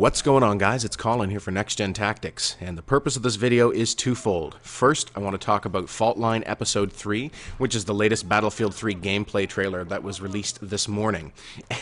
What's going on, guys? It's Colin here for Next Gen Tactics, and the purpose of this video is twofold. First, I want to talk about Fault Line Episode 3, which is the latest Battlefield 3 gameplay trailer that was released this morning.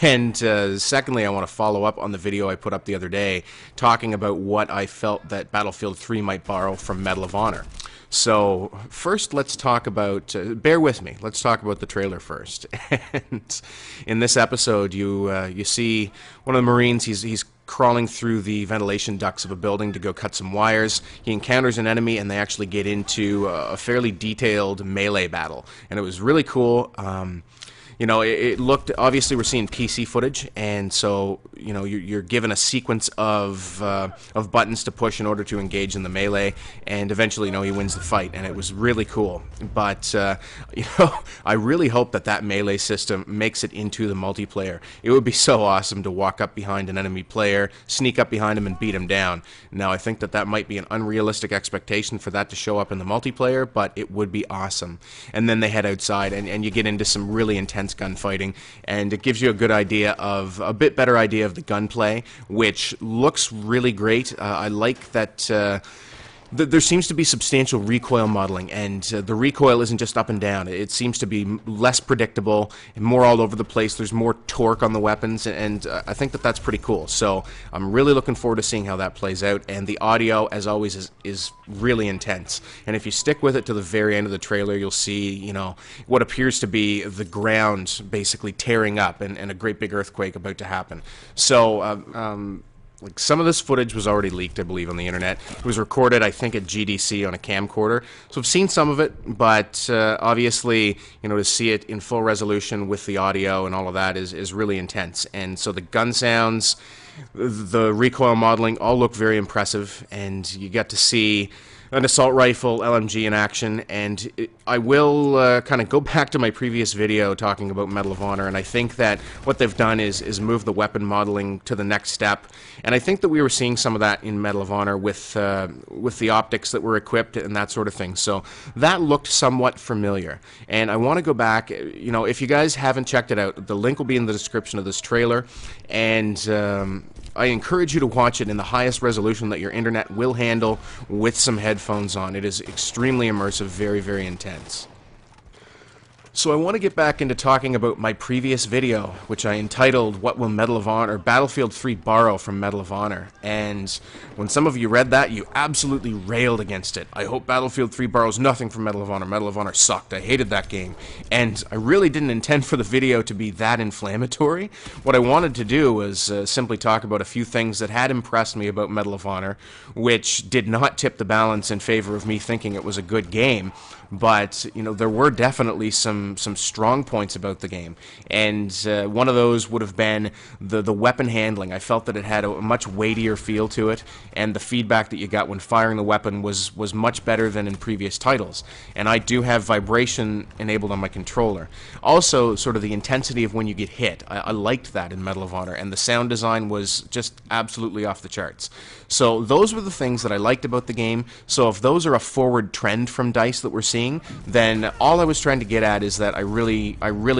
And secondly, I want to follow up on the video I put up the other day talking about what I felt that Battlefield 3 might borrow from Medal of Honor. So first, let's talk about, bear with me, let's talk about the trailer first. And in this episode, you see one of the Marines, he's crawling through the ventilation ducts of a building to go cut some wires. He encounters an enemy, and they actually get into a fairly detailed melee battle. And it was really cool. You know, it looked, obviously we're seeing PC footage, and so, you know, you're given a sequence of buttons to push in order to engage in the melee, and eventually, you know, he wins the fight, and it was really cool. But, you know, I really hope that that melee system makes it into the multiplayer. It would be so awesome to walk up behind an enemy player, sneak up behind him, and beat him down. Now, I think that that might be an unrealistic expectation for that to show up in the multiplayer, but it would be awesome. And then they head outside, and you get into some really intense gunfighting, and it gives you a good idea of, a bit better idea of the gunplay, which looks really great. I like that there seems to be substantial recoil modeling, and the recoil isn't just up and down. It seems to be less predictable and more all over the place. There's more torque on the weapons, and I think that that's pretty cool. So I'm really looking forward to seeing how that plays out, and the audio, as always, is really intense. And if you stick with it to the very end of the trailer, you'll see, you know, what appears to be the ground basically tearing up and a great big earthquake about to happen. So like, some of this footage was already leaked, I believe, on the internet. It was recorded, I think, at GDC on a camcorder. So I've seen some of it, but obviously, you know, to see it in full resolution with the audio and all of that is really intense. And so the gun sounds, the recoil modeling all look very impressive, and you get to see an assault rifle LMG in action. And I will kind of go back to my previous video talking about Medal of Honor, and I think that what they've done is move the weapon modeling to the next step. And I think that we were seeing some of that in Medal of Honor with the optics that were equipped and that sort of thing. So that looked somewhat familiar. And I want to go back, you know, if you guys haven't checked it out, the link will be in the description of this trailer, and I encourage you to watch it in the highest resolution that your internet will handle with some headphones on. It is extremely immersive, very, very intense. So I want to get back into talking about my previous video, which I entitled, What Will Medal of Honor, or Battlefield 3 Borrow from Medal of Honor? And when some of you read that, you absolutely railed against it. I hope Battlefield 3 borrows nothing from Medal of Honor. Medal of Honor sucked. I hated that game. And I really didn't intend for the video to be that inflammatory. What I wanted to do was simply talk about a few things that had impressed me about Medal of Honor, which did not tip the balance in favor of me thinking it was a good game. But, you know, there were definitely some strong points about the game, and one of those would have been the weapon handling. I felt that it had a much weightier feel to it, and the feedback that you got when firing the weapon was much better than in previous titles. And I do have vibration enabled on my controller. Also, sort of the intensity of when you get hit. I liked that in Medal of Honor, and the sound design was just absolutely off the charts. So those were the things that I liked about the game. So if those are a forward trend from DICE that we're seeing, then all I was trying to get at is that I really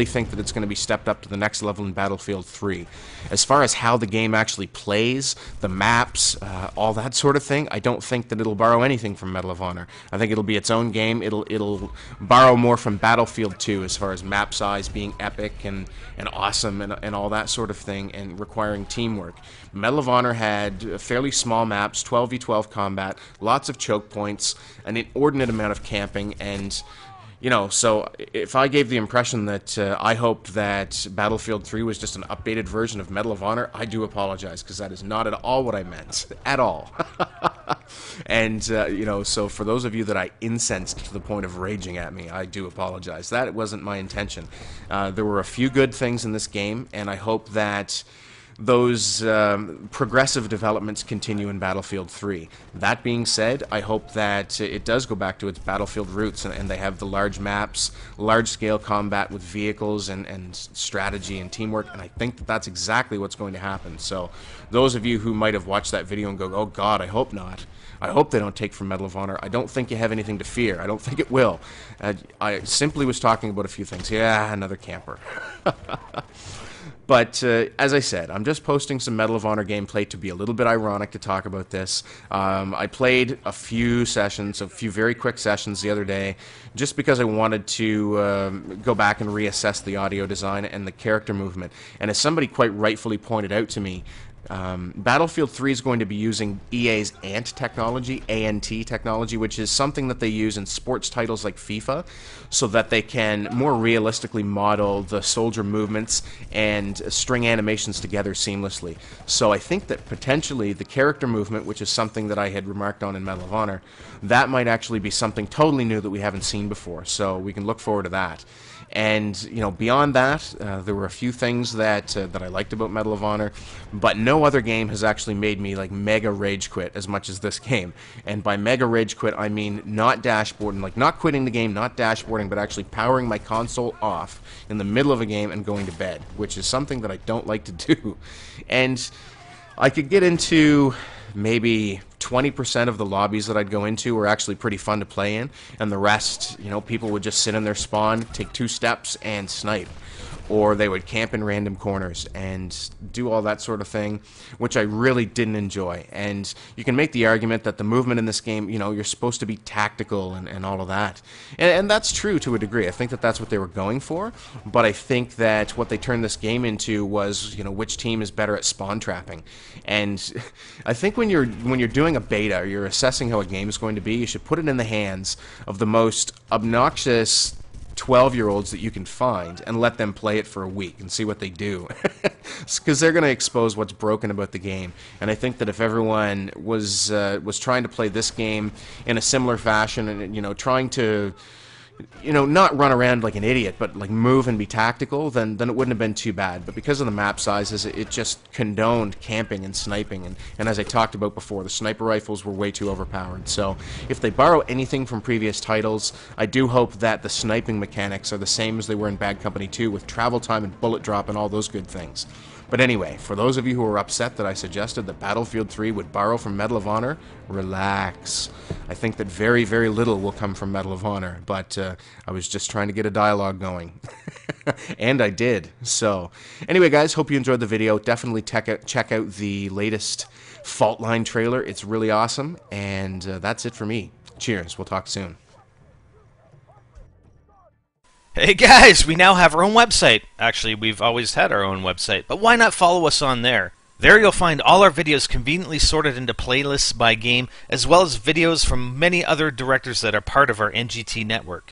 think that it's going to be stepped up to the next level in Battlefield 3. As far as how the game actually plays, the maps, all that sort of thing, I don't think that it'll borrow anything from Medal of Honor. I think it'll be its own game. It'll borrow more from Battlefield 2 as far as map size being epic and awesome and all that sort of thing, and requiring teamwork. Medal of Honor had fairly small maps, 12v12 combat, lots of choke points, an inordinate amount of camping, and, you know, so if I gave the impression that I hoped that Battlefield 3 was just an updated version of Medal of Honor, I do apologize, because that is not at all what I meant. At all. And, you know, so for those of you that I incensed to the point of raging at me, I do apologize. That wasn't my intention. There were a few good things in this game, and I hope that those progressive developments continue in Battlefield 3. That being said, I hope that it does go back to its Battlefield roots, and they have the large maps, large-scale combat with vehicles and strategy and teamwork, and I think that that's exactly what's going to happen. So those of you who might have watched that video and go, oh God, I hope not. I hope they don't take from Medal of Honor. I don't think you have anything to fear. I don't think it will. I simply was talking about a few things. Yeah, another camper. But as I said, I'm just posting some Medal of Honor gameplay to be a little bit ironic to talk about this. I played a few sessions, a few very quick sessions the other day, just because I wanted to go back and reassess the audio design and the character movement. And as somebody quite rightfully pointed out to me, Battlefield 3 is going to be using EA's ANT technology, which is something that they use in sports titles like FIFA, so that they can more realistically model the soldier movements and string animations together seamlessly. So I think that potentially the character movement, which is something that I had remarked on in Medal of Honor, that might actually be something totally new that we haven't seen before, so we can look forward to that. And, you know, beyond that, there were a few things that I liked about Medal of Honor, but no other game has actually made me, like, mega rage quit as much as this game. And by mega rage quit, I mean not dashboarding, like, not quitting the game, not dashboarding, but actually powering my console off in the middle of a game and going to bed, which is something that I don't like to do. And I could get into maybe 20% of the lobbies that I'd go into were actually pretty fun to play in, and the rest, you know, people would just sit in their spawn, take 2 steps, and snipe. Or they would camp in random corners and do all that sort of thing, which I really didn't enjoy. And you can make the argument that the movement in this game, you know, you're supposed to be tactical and all of that. And that's true to a degree. I think that that's what they were going for, but I think that what they turned this game into was, you know, which team is better at spawn trapping. And I think when you're doing a beta or you're assessing how a game is going to be, you should put it in the hands of the most obnoxious 12-year-olds that you can find and let them play it for a week and see what they do, because they're going to expose what's broken about the game. And I think that if everyone was trying to play this game in a similar fashion and, you know, trying to, you know, not run around like an idiot, but like move and be tactical, then it wouldn't have been too bad. But because of the map sizes, it just condoned camping and sniping. And as I talked about before, the sniper rifles were way too overpowered. So if they borrow anything from previous titles, I do hope that the sniping mechanics are the same as they were in Bad Company 2, with travel time and bullet drop and all those good things. But anyway, for those of you who are upset that I suggested that Battlefield 3 would borrow from Medal of Honor, relax. I think that very, very little will come from Medal of Honor, but I was just trying to get a dialogue going. And I did. So, anyway guys, hope you enjoyed the video. Definitely check out the latest Fault Line trailer. It's really awesome, and that's it for me. Cheers. We'll talk soon. Hey guys, we now have our own website. Actually, we've always had our own website, but why not follow us on there? There you'll find all our videos conveniently sorted into playlists by game, as well as videos from many other directors that are part of our NGT network.